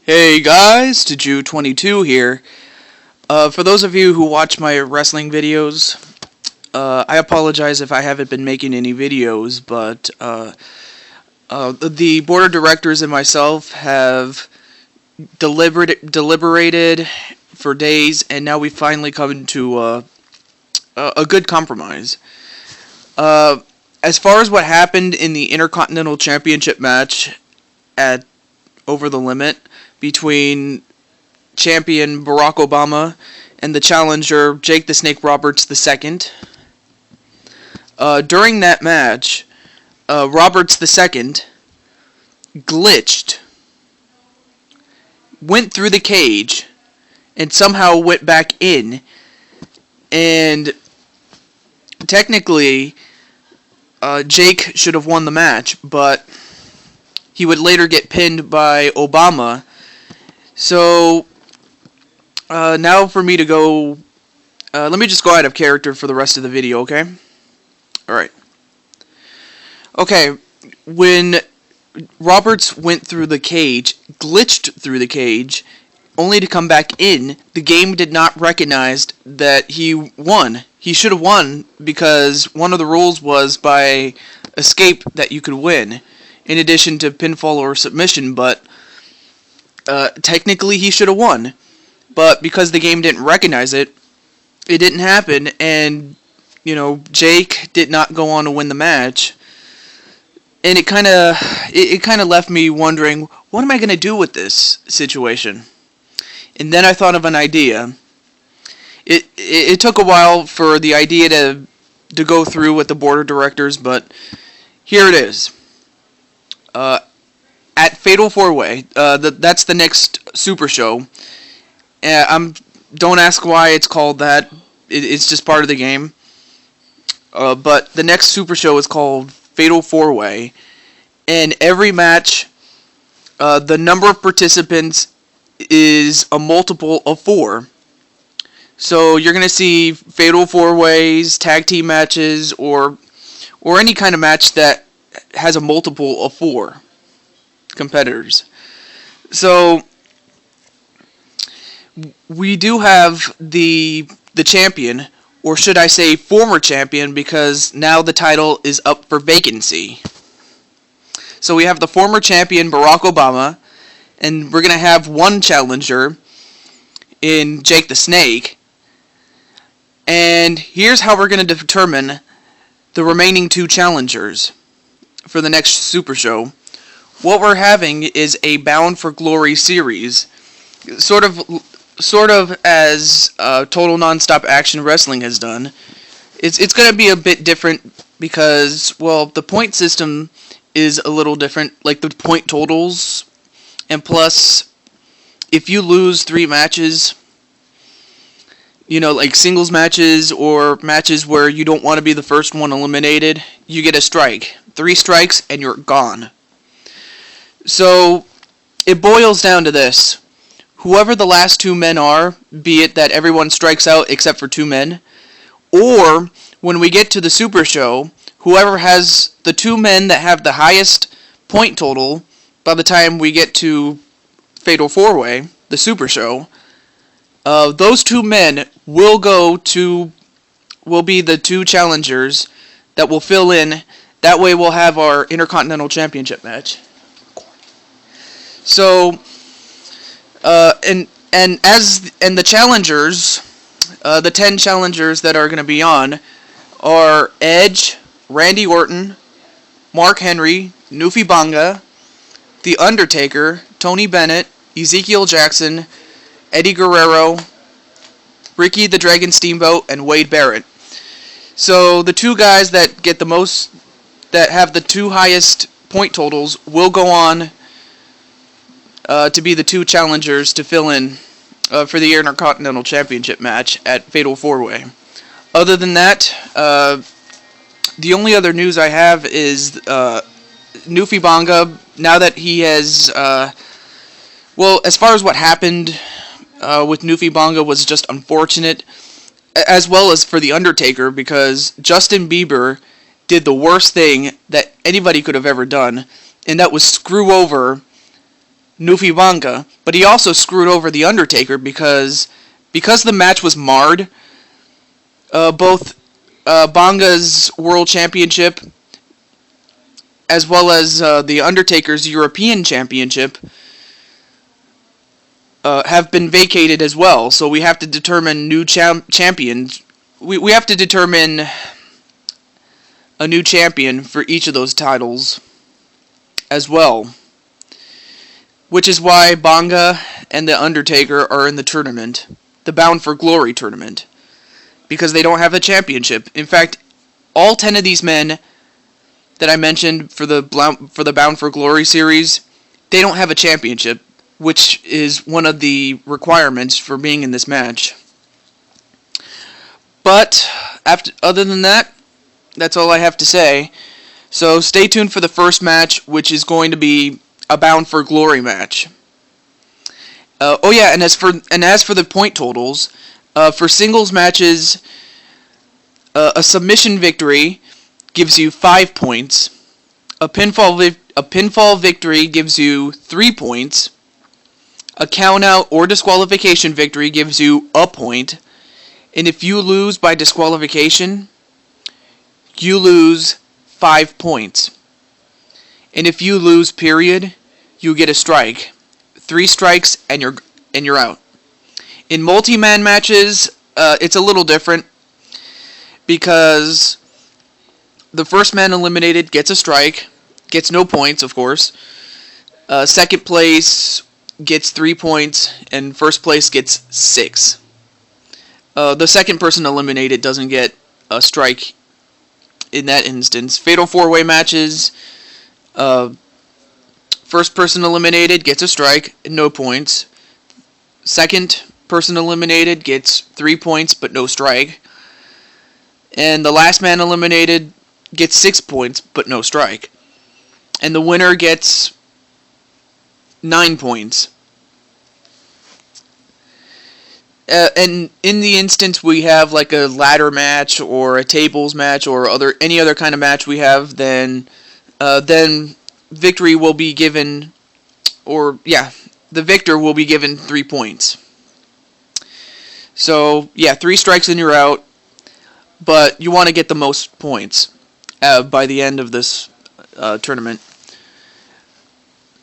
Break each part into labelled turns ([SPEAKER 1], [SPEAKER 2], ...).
[SPEAKER 1] Hey guys, Juju22 here. For those of you who watch my wrestling videos, I apologize if I haven't been making any videos, but the board of directors and myself have deliberated for days, and now we finally come to a good compromise. As far as what happened in the Intercontinental Championship match at Over the Limit between champion Barack Obama and the challenger Jake the Snake Roberts II. During that match, Roberts II glitched, went through the cage, and somehow went back in. And technically, Jake should have won the match, but he would later get pinned by Obama. So, now for me to go, let me just go out of character for the rest of the video, okay? Alright. Okay, when Roberts went through the cage, glitched through the cage, only to come back in, the game did not recognize that he won. He should have won because one of the rules was by escape that you could win, in addition to pinfall or submission, but technically he should have won. But because the game didn't recognize it, it didn't happen, and, Jake did not go on to win the match. And it kind of left me wondering, what am I going to do with this situation? And then I thought of an idea. It took a while for the idea to go through with the board of directors, but here it is. At Fatal 4-Way, that's the next Super Show. Don't ask why it's called that. It's just part of the game. But the next Super Show is called Fatal 4-Way. And every match, the number of participants is a multiple of 4. So you're going to see Fatal 4-Ways, tag team matches, or any kind of match that has a multiple of 4 competitors. So we do have the champion, or should I say former champion, because now the title is up for vacancy. So we have the former champion Barack Obama, and we're going to have one challenger in Jake the Snake. And here's how we're going to determine the remaining 2 challengers for the next Super Show. What we're having is a Bound for Glory series, sort of as Total Nonstop Action Wrestling has done. It's going to be a bit different because, well, the point system is a little different, like the point totals, and plus, if you lose 3 matches, like singles matches or matches where you don't want to be the first one eliminated, you get a strike. 3 strikes and you're gone. So, it boils down to this. Whoever the last 2 men are, be it that everyone strikes out except for 2 men, or when we get to the Super Show, whoever has the 2 men that have the highest point total by the time we get to Fatal 4-Way, the Super Show, those 2 men will be the 2 challengers that will fill in. That way we'll have our Intercontinental Championship match. So, and the challengers, the 10 challengers that are going to be on are Edge, Randy Orton, Mark Henry, Nufi Banga, The Undertaker, Tony Bennett, Ezekiel Jackson, Eddie Guerrero, Ricky the Dragon Steamboat, and Wade Barrett. So the 2 guys that get the most, that have the 2 highest point totals, will go on to be the 2 challengers to fill in for the Intercontinental Championship match at Fatal 4-Way. Other than that, the only other news I have is Nufi Banga, now that he has, as far as what happened with Nufi Banga was just unfortunate, as well as for The Undertaker, because Justin Bieber did the worst thing that anybody could have ever done, and that was screw over Nufi Banga, but he also screwed over The Undertaker because the match was marred. Both Banga's World Championship as well as The Undertaker's European Championship have been vacated as well. So we have to determine new champions. We have to determine a new champion for each of those titles as well. Which is why Banga and The Undertaker are in the tournament, the Bound for Glory tournament, because they don't have a championship. In fact, all 10 of these men that I mentioned for the Bound for Glory series, they don't have a championship, which is one of the requirements for being in this match. But other than that, that's all I have to say. So stay tuned for the first match, which is going to be a Bound for Glory match. And as for the point totals, for singles matches, a submission victory gives you 5 points. A pinfall victory gives you 3 points. A countout or disqualification victory gives you a point. And if you lose by disqualification, you lose 5 points. And if you lose, period, you get a strike. 3 strikes and you're out. In multi-man matches, it's a little different because the first man eliminated gets a strike, gets no points, of course. Second place gets 3 points, and first place gets 6. The second person eliminated doesn't get a strike in that instance. Fatal 4-way matches, first person eliminated gets a strike and no points. Second person eliminated gets 3 points but no strike. And the last man eliminated gets 6 points but no strike. And the winner gets 9 points. And in the instance we have like a ladder match or a tables match or any other kind of match we have, then victory will be given, the victor will be given 3 points. So 3 strikes and you're out, but you want to get the most points by the end of this tournament.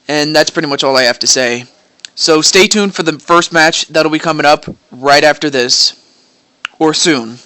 [SPEAKER 1] And that's pretty much all I have to say. So stay tuned for the first match that'll be coming up right after this, or soon.